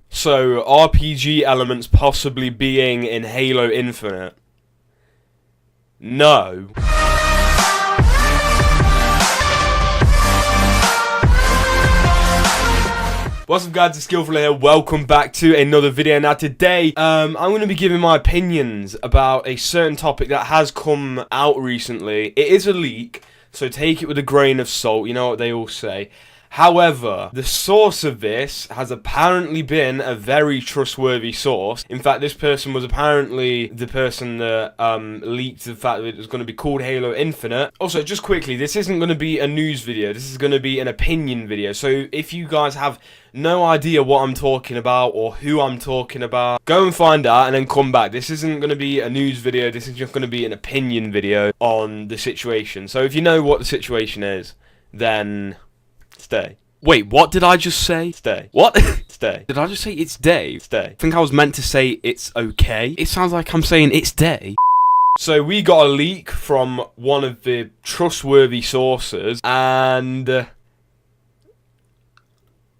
So, RPG elements possibly being in Halo Infinite? No. What's up guys, it's Skillful here, welcome back to another video. Now today, I'm going to be giving my opinions about a certain topic that has come out recently. It is a leak, so take it with a grain of salt, you know what they all say. However, the source of this has apparently been a very trustworthy source. In fact, this person was apparently the person that leaked the fact that it was going to be called Halo Infinite. Also, just quickly, this isn't going to be a news video. This is going to be an opinion video. So if you guys have no idea what I'm talking about or who I'm talking about, go and find out and then come back. This isn't going to be a news video. This is just going to be an opinion video on the situation. So if you know what the situation is, then stay. Wait, what did I just say? Stay. What? Stay. Did I just say it's day? Stay. I think I was meant to say it's okay. It sounds like I'm saying it's day. So we got a leak from one of the trustworthy sources, and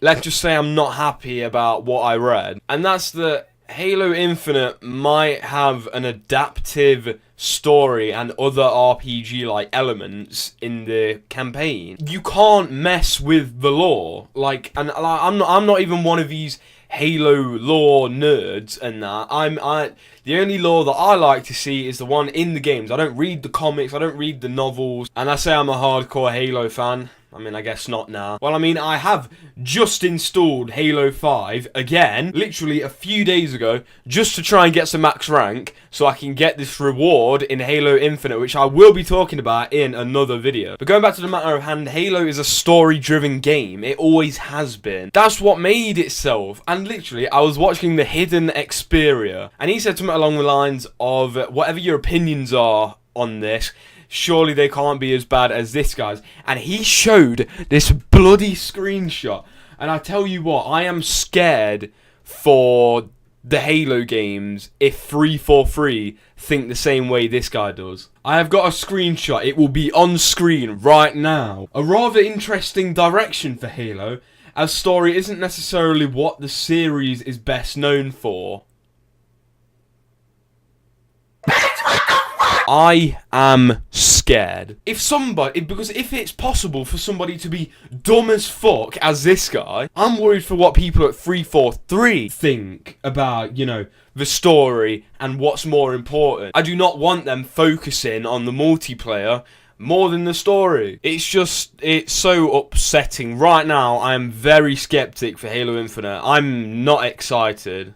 let's just say I'm not happy about what I read. And that's that Halo Infinite might have an adaptive story and other RPG-like elements in the campaign. You can't mess with the lore. I'm not even one of these Halo lore nerds and that. The only lore that I like to see is the one in the games. I don't read the comics, I don't read the novels, and I say I'm a hardcore Halo fan. I mean, I guess not now. Well, I mean, I have just installed Halo 5 again, literally a few days ago, just to try and get some max rank, so I can get this reward in Halo Infinite, which I will be talking about in another video. But going back to the matter of hand, Halo is a story-driven game. It always has been. That's what made itself. And literally, I was watching the Hidden Xperia, and he said something along the lines of, whatever your opinions are on this, surely they can't be as bad as this guy's. And he showed this bloody screenshot. And I tell you what, I am scared for the Halo games if 343 think the same way this guy does. I have got a screenshot. It will be on screen right now. A rather interesting direction for Halo, as story isn't necessarily what the series is best known for. I am scared. Because if it's possible for somebody to be dumb as fuck as this guy, I'm worried for what people at 343 think about, you know, the story and what's more important. I do not want them focusing on the multiplayer more than the story. It's so upsetting. Right now, I am very skeptic for Halo Infinite. I'm not excited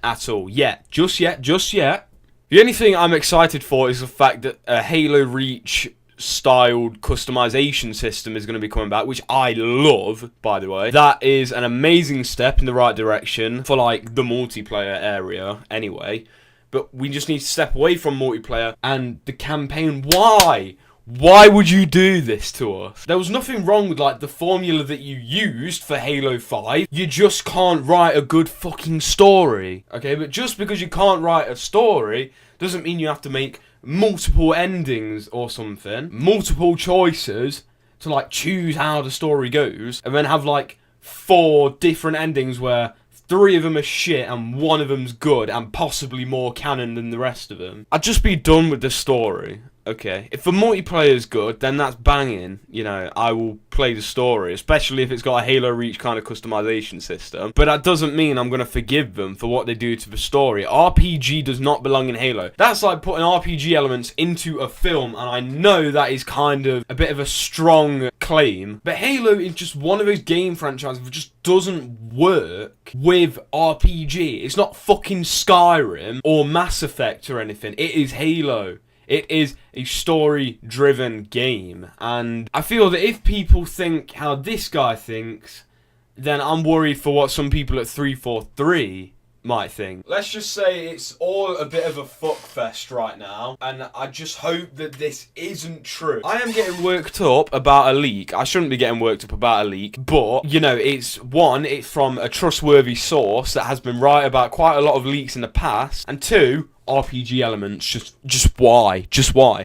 at all. Just yet. The only thing I'm excited for is the fact that a Halo Reach styled customization system is going to be coming back, which I love, by the way. That is an amazing step in the right direction for, like, the multiplayer area, anyway. But we just need to step away from multiplayer and the campaign. Why? Why would you do this to us? There was nothing wrong with, like, the formula that you used for Halo 5. You just can't write a good fucking story. Okay, but just because you can't write a story doesn't mean you have to make multiple endings or something. Multiple choices to, like, choose how the story goes. And then have, like, 4 different endings where 3 of them are shit and 1 of them's good and possibly more canon than the rest of them. I'd just be done with the story. Okay, if the multiplayer is good, then that's banging. You know, I will play the story, especially if it's got a Halo Reach kind of customization system. But that doesn't mean I'm going to forgive them for what they do to the story. RPG does not belong in Halo. That's like putting RPG elements into a film, and I know that is kind of a bit of a strong claim. But Halo is just one of those game franchises that just doesn't work with RPG. It's not fucking Skyrim or Mass Effect or anything. It is Halo. It is a story-driven game, and I feel that if people think how this guy thinks, then I'm worried for what some people at 343 might think. Let's just say it's all a bit of a fuckfest right now, and I just hope that this isn't true. I am getting worked up about a leak. I shouldn't be getting worked up about a leak, but, you know, it's from a trustworthy source that has been right about quite a lot of leaks in the past, and 2, RPG elements, just why?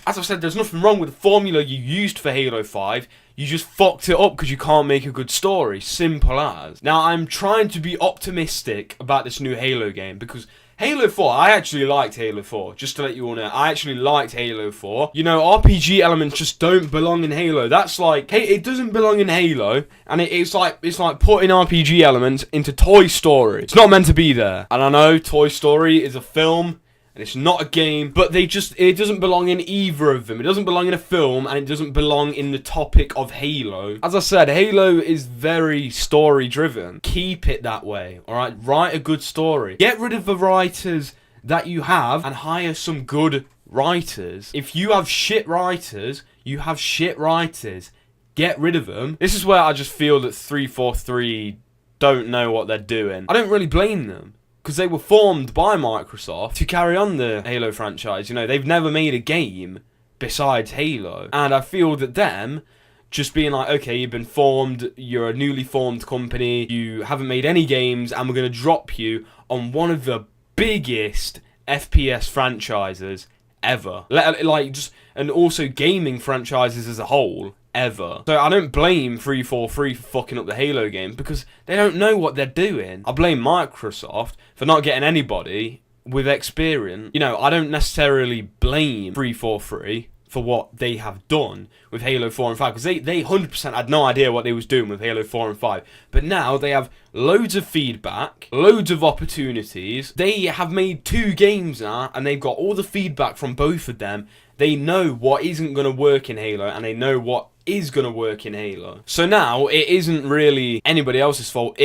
As I've said, there's nothing wrong with the formula you used for Halo 5. You just fucked it up because you can't make a good story. Simple as. Now, I'm trying to be optimistic about this new Halo game because Halo 4, I actually liked Halo 4. Just to let you all know, I actually liked Halo 4. You know, RPG elements just don't belong in Halo. That's like, hey, it doesn't belong in Halo, and it's like putting RPG elements into Toy Story. It's not meant to be there. And I know Toy Story is a film, and it's not a game, but it doesn't belong in either of them. It doesn't belong in a film, and it doesn't belong in the topic of Halo. As I said, Halo is very story-driven. Keep it that way, alright? Write a good story. Get rid of the writers that you have, and hire some good writers. If you have shit writers, you have shit writers. Get rid of them. This is where I just feel that 343 don't know what they're doing. I don't really blame them, because they were formed by Microsoft to carry on the Halo franchise. You know, they've never made a game besides Halo. And I feel that them just being like, okay, you've been formed, you're a newly formed company, you haven't made any games, and we're going to drop you on one of the biggest FPS franchises ever. And also gaming franchises as a whole. Ever. So I don't blame 343 for fucking up the Halo game because they don't know what they're doing. I blame Microsoft for not getting anybody with experience. You know, I don't necessarily blame 343 for what they have done with Halo 4 and 5 because they 100% had no idea what they was doing with Halo 4 and 5. But now they have loads of feedback, loads of opportunities. They have made 2 games now and they've got all the feedback from both of them. They know what isn't going to work in Halo and they know what is going to work in Halo. So now it isn't really anybody else's fault.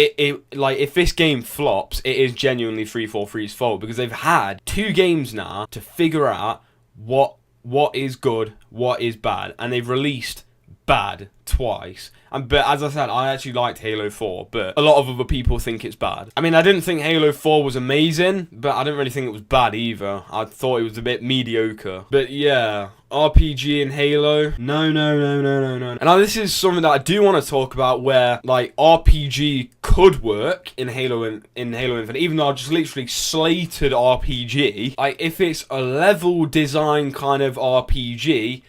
Like if this game flops, it is genuinely 343's fault because they've had 2 games now to figure out what is good, what is bad, and they've released bad twice. But as I said, I actually liked Halo 4, but a lot of other people think it's bad. I mean, I didn't think Halo 4 was amazing, but I didn't really think it was bad either. I thought it was a bit mediocre. But yeah, RPG in Halo, no. And now this is something that I do want to talk about where, like, RPG could work in Halo Infinite, even though I just literally slated RPG. Like, if it's a level design kind of RPG,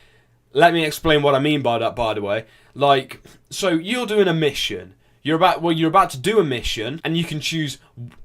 let me explain what I mean by that, by the way. Like, so you're doing a mission. You're about to do a mission, and you can choose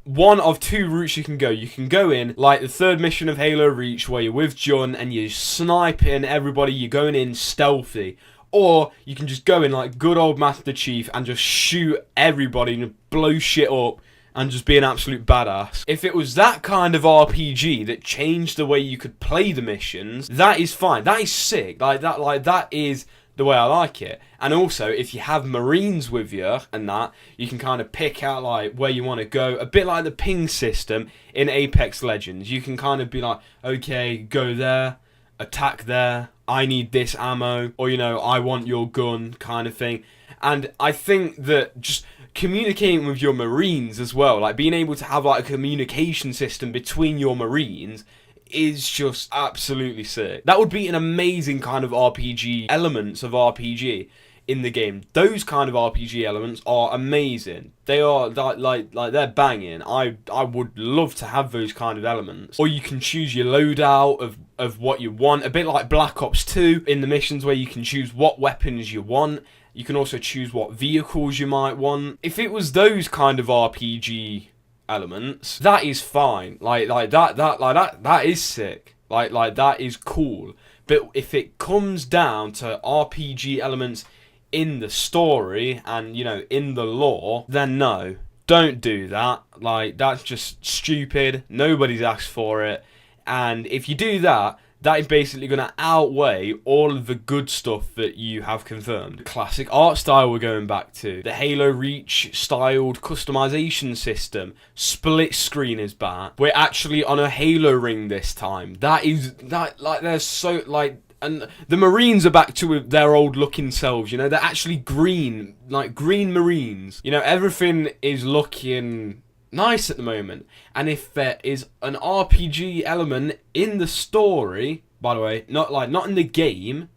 one of 2 routes you can go. You can go in, like the 3rd mission of Halo Reach, where you're with John, and you're sniping everybody, you're going in stealthy. Or, you can just go in like good old Master Chief, and just shoot everybody, and blow shit up, and just be an absolute badass. If it was that kind of RPG that changed the way you could play the missions, that is fine. That is sick. That is the way I like it. And also, if you have Marines with you and that, you can kind of pick out like where you want to go. A bit like the ping system in Apex Legends. You can kind of be like, okay, go there, attack there, I need this ammo, or, you know, I want your gun kind of thing. And I think that just communicating with your Marines as well, like being able to have like a communication system between your Marines is just absolutely sick. That would be an amazing kind of RPG, elements of RPG in the game. Those kind of RPG elements are amazing. They are like they're banging. I would love to have those kind of elements. Or you can choose your loadout of what you want, a bit like Black Ops 2 in the missions where you can choose what weapons you want. You can also choose what vehicles you might want. If it was those kind of RPG elements, that is fine. That is sick. Like that is cool. But if it comes down to RPG elements in the story and, you know, in the lore, then no, don't do that. Like, that's just stupid. Nobody's asked for it. And if you do that, that is basically going to outweigh all of the good stuff that you have confirmed. Classic art style we're going back to. The Halo Reach styled customization system. Split screen is back. We're actually on a Halo ring this time. They're so, like, and the Marines are back to their old looking selves, you know, they're actually green, like green Marines. You know, everything is looking nice at the moment. And if there is an RPG element in the story, by the way, not in the game,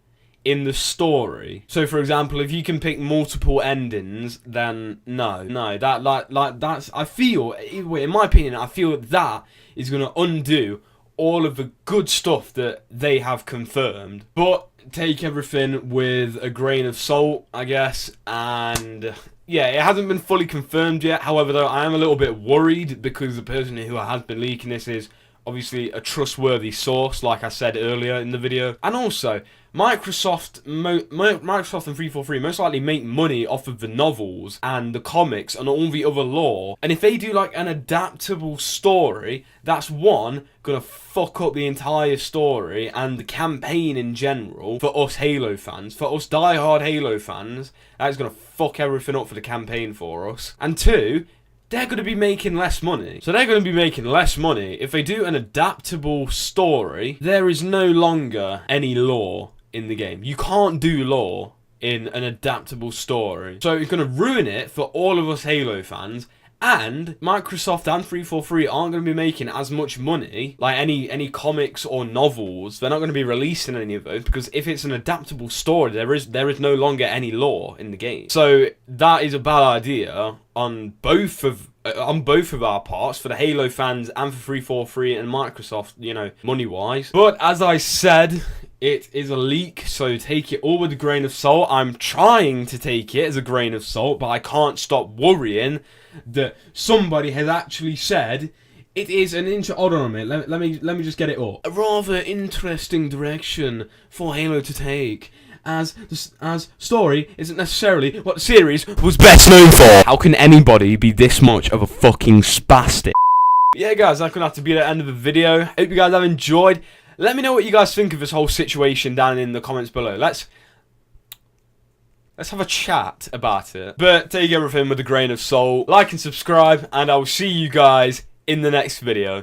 in the story. So for example, if you can pick multiple endings, then no, that's, I feel, in my opinion, I feel that is going to undo all of the good stuff that they have confirmed. But take everything with a grain of salt, I guess, and yeah, it hasn't been fully confirmed yet. However, though, I am a little bit worried because the person who has been leaking this is obviously a trustworthy source, like I said earlier in the video. And also, Microsoft and 343 most likely make money off of the novels and the comics and all the other lore. And if they do like an adaptable story, that's one, gonna fuck up the entire story and the campaign in general for us Halo fans, for us diehard Halo fans. That's gonna fuck everything up for the campaign for us. And two, they're going to be making less money. So they're going to be making less money. If they do an adaptable story, there is no longer any lore in the game. You can't do lore in an adaptable story. So it's going to ruin it for all of us Halo fans. And Microsoft and 343 aren't going to be making as much money, like any comics or novels. They're not going to be releasing any of those because if it's an adaptable story, there is no longer any lore in the game. So that is a bad idea on both of our parts, for the Halo fans and for 343 and Microsoft, you know, money-wise. But as I said, it is a leak, so take it all with a grain of salt. I'm trying to take it as a grain of salt, but I can't stop worrying that somebody has actually said it is an hold on a minute, let me just get it up. A rather interesting direction for Halo to take, as story isn't necessarily what the series was best known for. How can anybody be this much of a fucking spastic? Yeah, guys, that's gonna have to be the end of the video. Hope you guys have enjoyed. Let me know what you guys think of this whole situation down in the comments below. Let's have a chat about it. But take everything with a grain of salt. Like and subscribe, and I will see you guys in the next video.